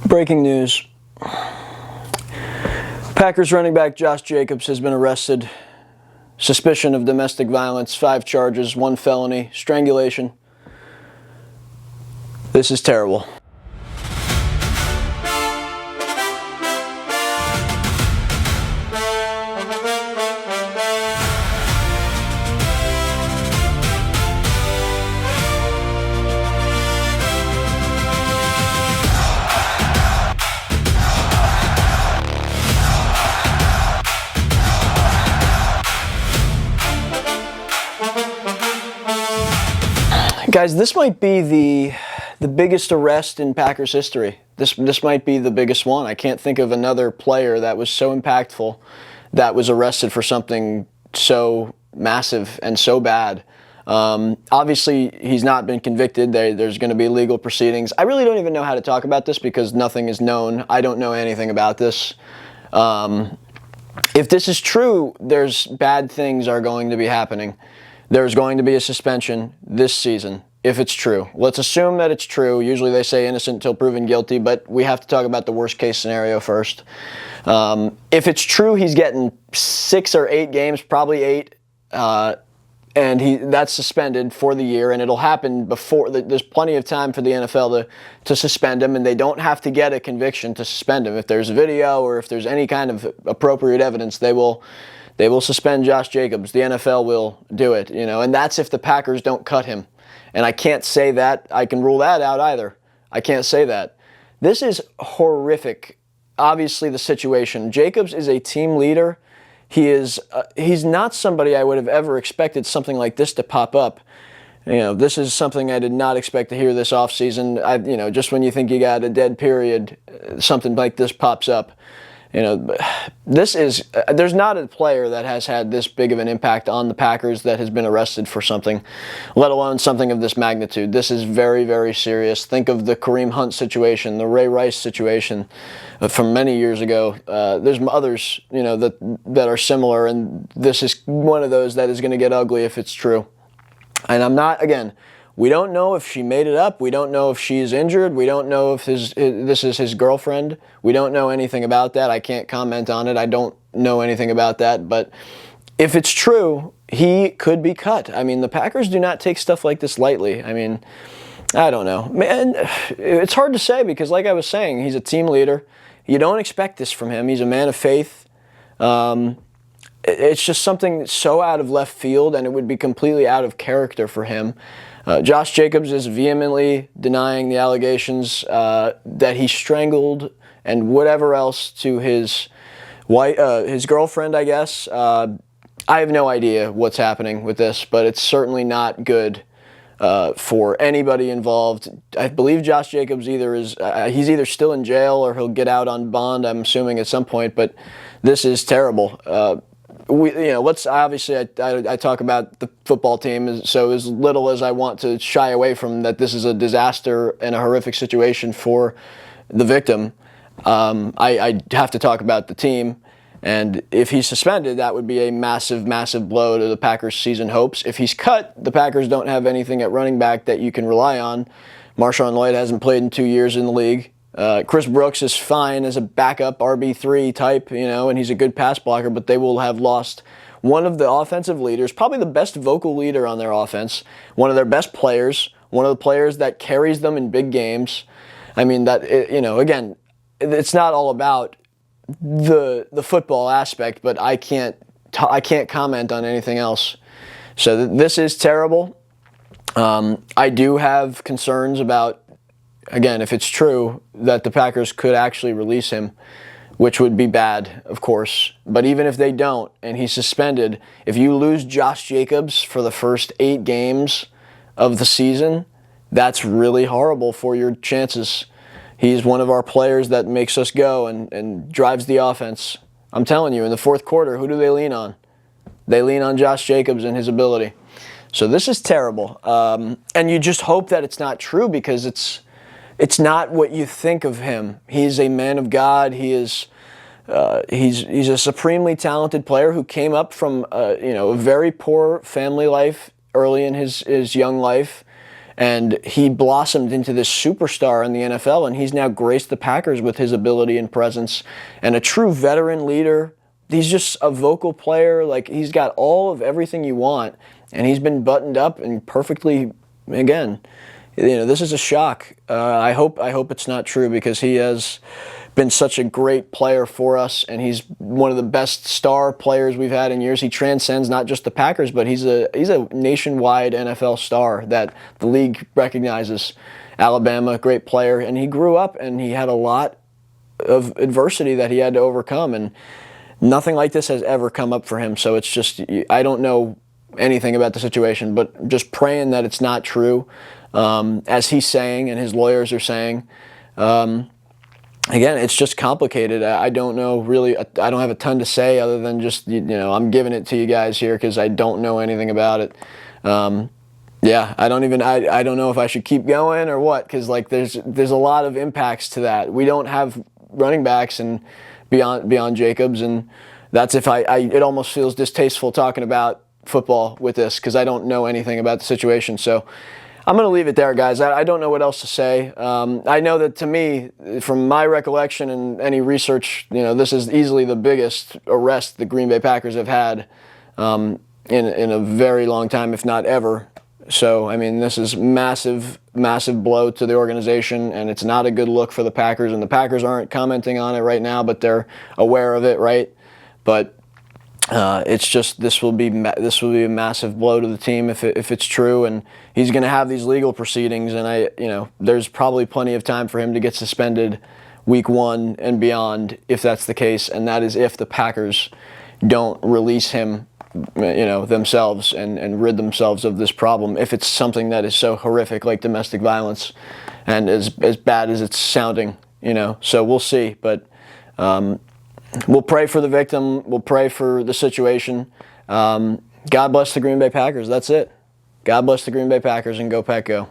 Breaking news. Packers running back Josh Jacobs has been arrested. Suspicion of domestic violence, 5 charges, 1 felony, strangulation. This is terrible. Guys, this might be the biggest arrest in Packers history. This might be the biggest one. I can't think of another player that was so impactful that was arrested for something so massive and so bad. Obviously, he's not been convicted. There's going to be legal proceedings. I really don't even know how to talk about this because nothing is known. I don't know anything about this. If this is true, there's bad things are going to be happening. There's going to be a suspension this season, if it's true. Let's assume that it's true. Usually they say innocent until proven guilty, but we have to talk about the worst case scenario first. If it's true, he's getting 6 or 8 games, probably 8, and that's suspended for the year, and it'll happen before. There's plenty of time for the NFL to suspend him, and they don't have to get a conviction to suspend him. If there's video or if there's any kind of appropriate evidence, they will suspend Josh Jacobs. The NFL will do it, and that's if the Packers don't cut him. And I can't say that. I can rule that out either. I can't say that. This is horrific. Obviously, the situation. Jacobs is a team leader. He's not somebody I would have ever expected something like this to pop up. This is something I did not expect to hear this offseason. Just when you think you got a dead period, something like this pops up. There's not a player that has had this big of an impact on the Packers that has been arrested for something, let alone something of this magnitude. This is very, very serious. Think of the Kareem Hunt situation, the Ray Rice situation from many years ago. There's others, that are similar, and this is one of those that is going to get ugly if it's true. And we don't know if she made it up. We don't know if she's injured. We don't know if this is his girlfriend. We don't know anything about that. I can't comment on it. I don't know anything about that. But if it's true, he could be cut. The Packers do not take stuff like this lightly. I don't know. Man, it's hard to say because, like I was saying, he's a team leader. You don't expect this from him. He's a man of faith. It's just something so out of left field, and it would be completely out of character for him. Josh Jacobs is vehemently denying the allegations that he strangled and whatever else to his girlfriend, I guess. I have no idea what's happening with this, but it's certainly not good for anybody involved. I believe Josh Jacobs he's either still in jail or he'll get out on bond, I'm assuming, at some point, but this is terrible. Obviously I talk about the football team, so as little as I want to shy away from that this is a disaster and a horrific situation for the victim, I have to talk about the team. And if he's suspended, that would be a massive, massive blow to the Packers' season hopes. If he's cut, the Packers don't have anything at running back that you can rely on. Marshawn Lloyd hasn't played in 2 years in the league. Chris Brooks is fine as a backup RB3 type, and he's a good pass blocker, but they will have lost one of the offensive leaders, probably the best vocal leader on their offense, one of their best players, one of the players that carries them in big games. Again, it's not all about the football aspect, but I can't comment on anything else. So this is terrible. I do have concerns about, again, if it's true, that the Packers could actually release him, which would be bad, of course. But even if they don't, and he's suspended, if you lose Josh Jacobs for the first 8 games of the season, that's really horrible for your chances. He's one of our players that makes us go and drives the offense. I'm telling you, in the fourth quarter, who do they lean on? They lean on Josh Jacobs and his ability. So this is terrible. And you just hope that it's not true because it's not what you think of him. He's a man of God. He's a supremely talented player who came up from a very poor family life early in his young life, And he blossomed into this superstar in the NFL, and he's now graced the Packers with his ability and presence, and a true veteran leader. He's just a vocal player. Like, he's got all of everything you want, and he's been buttoned up and perfectly, again, this is a shock. I hope it's not true, because he has been such a great player for us, and he's one of the best star players we've had in years. He transcends not just the Packers, but he's a nationwide NFL star that the league recognizes. Alabama, great player, and he grew up and he had a lot of adversity that he had to overcome, and nothing like this has ever come up for him. So it's just, I don't know anything about the situation, but just praying that it's not true, as he's saying and his lawyers are saying. Again, it's just complicated. I don't know really. I don't have a ton to say other than just, I'm giving it to you guys here because I don't know anything about it. Yeah, I don't know if I should keep going or what, because like there's a lot of impacts to that. We don't have running backs and beyond Jacobs, and that's it almost feels distasteful talking about football with this because I don't know anything about the situation. So I'm going to leave it there, guys. I don't know what else to say. I know that, to me, from my recollection and any research, this is easily the biggest arrest the Green Bay Packers have had in a very long time, if not ever. So, I mean, this is massive, massive blow to the organization, and it's not a good look for the Packers. And the Packers aren't commenting on it right now, but they're aware of it, right? But it's just this will be a massive blow to the team if it's true, and he's going to have these legal proceedings, and there's probably plenty of time for him to get suspended week 1 and beyond if that's the case, and that is if the Packers don't release him themselves and rid themselves of this problem, if it's something that is so horrific like domestic violence and as bad as it's sounding, so we'll see. But we'll pray for the victim. We'll pray for the situation. God bless the Green Bay Packers. That's it. God bless the Green Bay Packers, and go Pack Go.